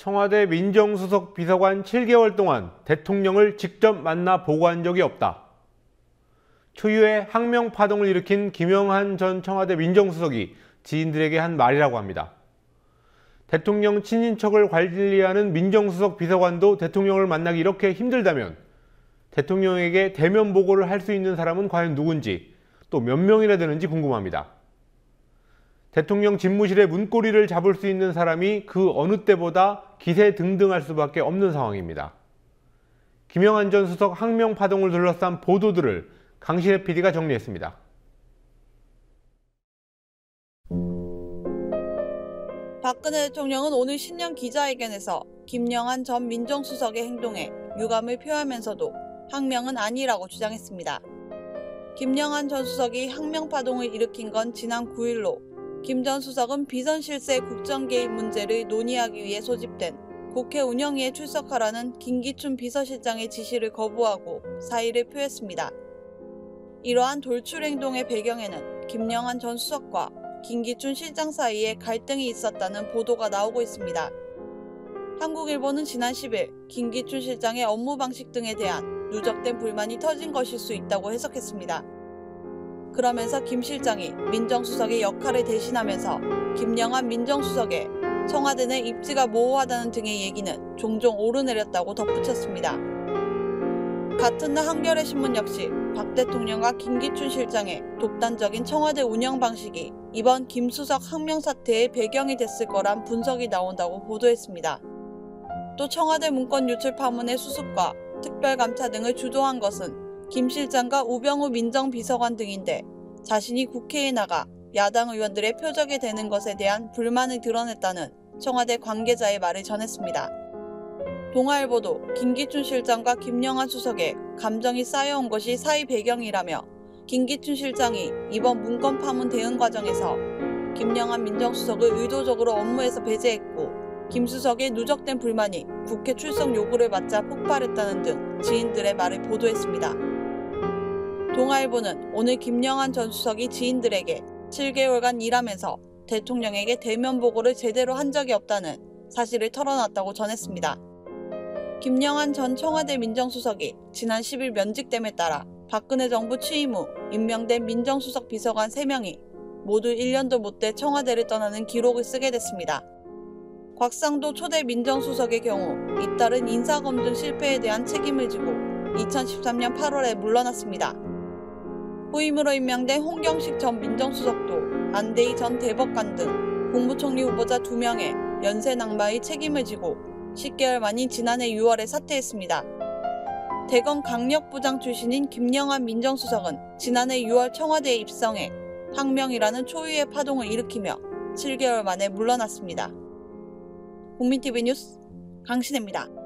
청와대 민정수석 비서관 7개월 동안 대통령을 직접 만나 보고한 적이 없다. 초유의 항명 파동을 일으킨 김영한 전 청와대 민정수석이 지인들에게 한 말이라고 합니다. 대통령 친인척을 관리하는 민정수석 비서관도 대통령을 만나기 이렇게 힘들다면 대통령에게 대면 보고를 할 수 있는 사람은 과연 누군지, 또 몇 명이나 되는지 궁금합니다. 대통령 집무실의 문고리를 잡을 수 있는 사람이 그 어느 때보다 기세등등할 수밖에 없는 상황입니다. 김영한 전 수석 항명 파동을 둘러싼 보도들을 강신혜 PD가 정리했습니다. 박근혜 대통령은 오늘 신년 기자회견에서 김영한 전 민정수석의 행동에 유감을 표하면서도 항명은 아니라고 주장했습니다. 김영한 전 수석이 항명 파동을 일으킨 건 지난 9일로 김 전 수석은 비선실세 국정개입 문제를 논의하기 위해 소집된 국회 운영위에 출석하라는 김기춘 비서실장의 지시를 거부하고 사의를 표했습니다. 이러한 돌출 행동의 배경에는 김영한 전 수석과 김기춘 실장 사이에 갈등이 있었다는 보도가 나오고 있습니다. 한국일보는 지난 10일 김기춘 실장의 업무 방식 등에 대한 누적된 불만이 터진 것일 수 있다고 해석했습니다. 그러면서 김 실장이 민정수석의 역할을 대신하면서 김영한 민정수석의 청와대 내 입지가 모호하다는 등의 얘기는 종종 오르내렸다고 덧붙였습니다. 같은 날 한겨레 신문 역시 박 대통령과 김기춘 실장의 독단적인 청와대 운영 방식이 이번 김 수석 항명 사태의 배경이 됐을 거란 분석이 나온다고 보도했습니다. 또 청와대 문건 유출 파문의 수습과 특별감차 등을 주도한 것은 김 실장과 우병우 민정비서관 등인데 자신이 국회에 나가 야당 의원들의 표적이 되는 것에 대한 불만을 드러냈다는 청와대 관계자의 말을 전했습니다. 동아일보도 김기춘 실장과 김영한 수석의 감정이 쌓여온 것이 사의 배경이라며 김기춘 실장이 이번 문건 파문 대응 과정에서 김영한 민정수석을 의도적으로 업무에서 배제했고 김 수석의 누적된 불만이 국회 출석 요구를 받자 폭발했다는 등 지인들의 말을 보도했습니다. 동아일보는 오늘 김영한 전 수석이 지인들에게 7개월간 일하면서 대통령에게 대면 보고를 제대로 한 적이 없다는 사실을 털어놨다고 전했습니다. 김영한 전 청와대 민정수석이 지난 10일 면직됨에 따라 박근혜 정부 취임 후 임명된 민정수석 비서관 3명이 모두 1년도 못 돼 청와대를 떠나는 기록을 쓰게 됐습니다. 곽상도 초대 민정수석의 경우 잇따른 인사검증 실패에 대한 책임을 지고 2013년 8월에 물러났습니다. 후임으로 임명된 홍경식 전 민정수석도 안대희 전 대법관 등 국무총리 후보자 2명의 연쇄 낙마의 책임을 지고 10개월 만인 지난해 6월에 사퇴했습니다. 대검 강력부장 출신인 김영한 민정수석은 지난해 6월 청와대에 입성해 항명이라는 초유의 파동을 일으키며 7개월 만에 물러났습니다. 국민TV 뉴스 강신혜입니다.